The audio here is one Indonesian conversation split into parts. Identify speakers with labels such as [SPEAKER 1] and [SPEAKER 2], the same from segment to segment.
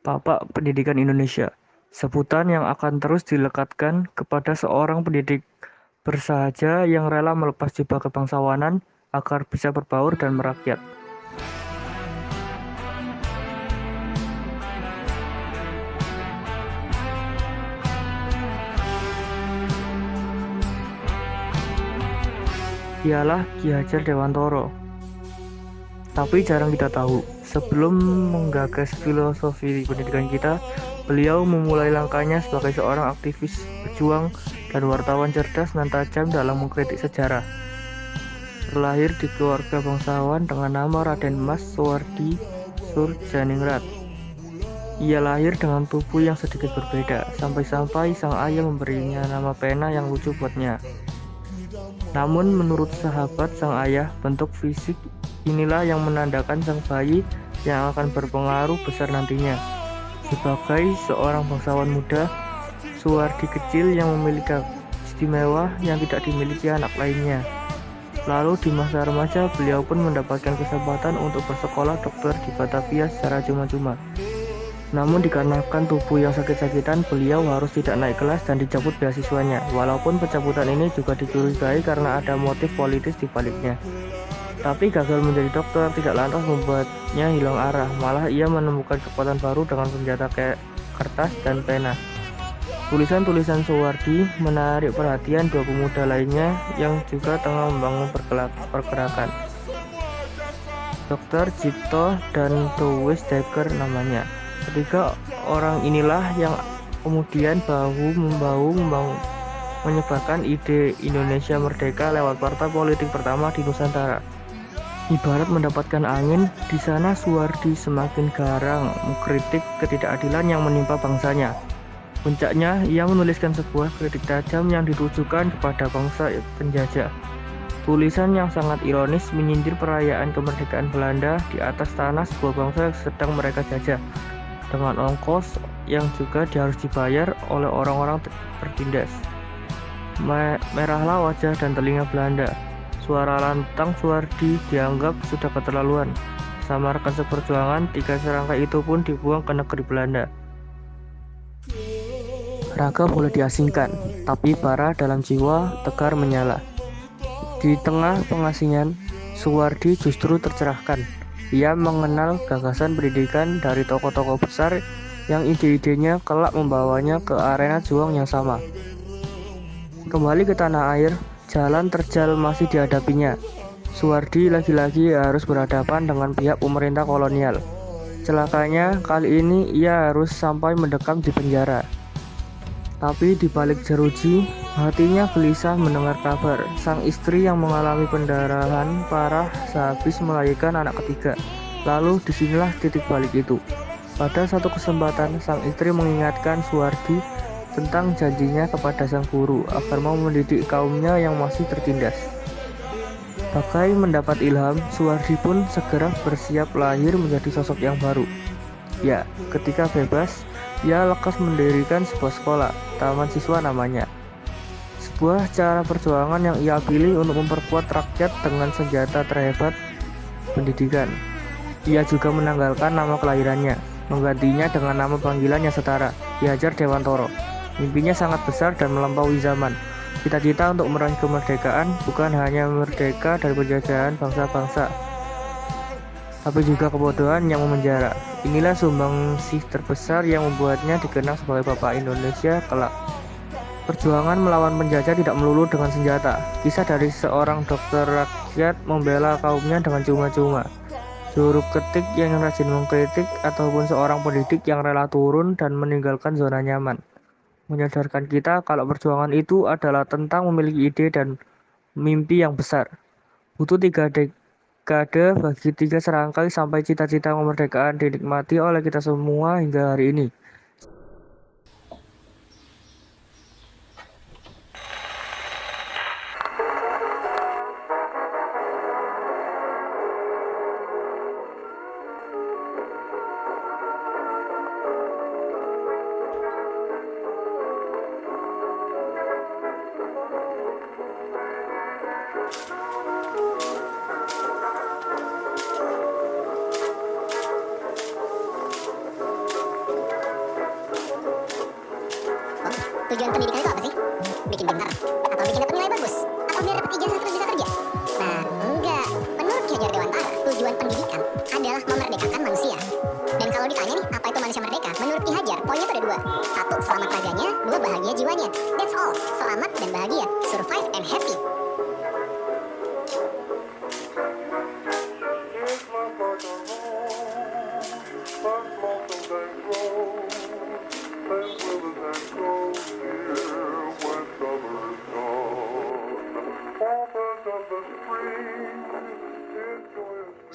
[SPEAKER 1] Bapak Pendidikan Indonesia. Sebutan yang akan terus dilekatkan kepada seorang pendidik bersahaja yang rela melepas jubah kebangsawanan agar bisa berbaur dan merakyat. Ialah Ki Hajar Dewantoro. Tapi jarang kita tahu, sebelum menggagas filosofi pendidikan kita, beliau memulai langkahnya sebagai seorang aktivis, pejuang, dan wartawan cerdas dan tajam dalam mengkritik sejarah. Terlahir di keluarga bangsawan dengan nama Raden Mas Suwardi Surjaningrat. Ia lahir dengan tubuh yang sedikit berbeda, sampai-sampai sang ayah memberinya nama pena yang lucu buatnya. Namun menurut sahabat sang ayah, bentuk fisik inilah yang menandakan sang bayi yang akan berpengaruh besar nantinya. Sebagai seorang bangsawan muda, Suwardi kecil yang memiliki istimewa yang tidak dimiliki anak lainnya. Lalu di masa remaja, beliau pun mendapatkan kesempatan untuk bersekolah dokter di Batavia secara cuma-cuma. Namun dikarenakan tubuh yang sakit-sakitan, beliau harus tidak naik kelas dan dicabut beasiswanya. Walaupun pencabutan ini juga dicurigai karena ada motif politis di baliknya. Tapi gagal menjadi dokter tidak lantas membuatnya hilang arah, malah ia menemukan kekuatan baru dengan senjata kertas dan pena. Tulisan-tulisan Suwardi menarik perhatian dua pemuda lainnya yang juga tengah membangun pergerakan. Dr. Cipto dan Douwes Dekker namanya. Ketiga orang inilah yang kemudian bahu-membahu menyebarkan ide Indonesia Merdeka lewat partai politik pertama di Nusantara. Ibarat mendapatkan angin, di sana Suwardi semakin garang mengkritik ketidakadilan yang menimpa bangsanya. Puncaknya, ia menuliskan sebuah kritik tajam yang ditujukan kepada bangsa penjajah. Tulisan yang sangat ironis menyindir perayaan kemerdekaan Belanda di atas tanah sebuah bangsa yang sedang mereka jajah, dengan ongkos yang juga harus dibayar oleh orang-orang tertindas. Merahlah wajah dan telinga Belanda. Suara lantang Suwardi dianggap sudah keterlaluan. Sama rekan seperjuangan, 3 serangkai itu pun dibuang ke negeri Belanda. Raga boleh diasingkan, tapi bara dalam jiwa tegar menyala. Di tengah pengasingan, Suwardi justru tercerahkan. Ia mengenal gagasan pendidikan dari tokoh-tokoh besar yang ide-idenya kelak membawanya ke arena juang yang sama. Kembali ke tanah air, jalan terjal masih dihadapinya. Suwardi lagi-lagi harus berhadapan dengan pihak pemerintah kolonial. Celakanya, kali ini ia harus sampai mendekam di penjara. Tapi di balik jeruji, hatinya gelisah mendengar kabar sang istri yang mengalami pendarahan parah sehabis melahirkan anak ketiga. Lalu disinilah titik balik itu. Pada satu kesempatan, sang istri mengingatkan Suwardi tentang janjinya kepada sang guru agar mau mendidik kaumnya yang masih tertindas. Bagai mendapat ilham, Suwardi pun segera bersiap lahir menjadi sosok yang baru. Ya, ketika bebas, ia lekas mendirikan sebuah sekolah, taman siswa namanya. Sebuah cara perjuangan yang ia pilih untuk memperkuat rakyat dengan senjata terhebat, pendidikan. Ia juga menanggalkan nama kelahirannya, menggantinya dengan nama panggilan yang setara, Ki Hajar Dewantoro. Mimpinya sangat besar dan melampaui zaman. Cita-cita untuk meraih kemerdekaan bukan hanya merdeka dari penjajahan bangsa-bangsa, tapi juga kebodohan yang memenjara. Inilah sumbangsih terbesar yang membuatnya dikenal sebagai Bapak Indonesia kelak. Perjuangan melawan penjajah tidak melulu dengan senjata. Kisah dari seorang dokter rakyat membela kaumnya dengan cuma-cuma. Juru ketik yang rajin mengkritik ataupun seorang pendidik yang rela turun dan meninggalkan zona nyaman. Menyadarkan kita kalau perjuangan itu adalah tentang memiliki ide dan mimpi yang besar. Butuh 3 dekade bagi 3 serangkai sampai cita-cita kemerdekaan dinikmati oleh kita semua hingga hari ini.
[SPEAKER 2] Tujuan pendidikan itu apa sih? Bikin pintar? Atau bikin dapat nilai bagus? Atau biar dapat ijazah terus bisa kerja? Nah, enggak. Menurut Ki Hajar Dewantara, tujuan pendidikan adalah memerdekakan manusia. Dan kalau ditanya nih, apa itu manusia merdeka? Menurut Ki Hajar, poinnya tuh ada dua. Satu, selamat raganya. Dua, bahagia jiwanya. That's all. Selamat dan bahagia. Survive and happy.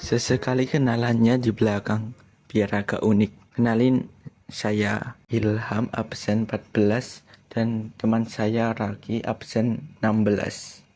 [SPEAKER 3] Sesekali kenalannya di belakang, biar agak unik. Kenalin, saya Ilham absen 14 dan teman saya Raki absen 16.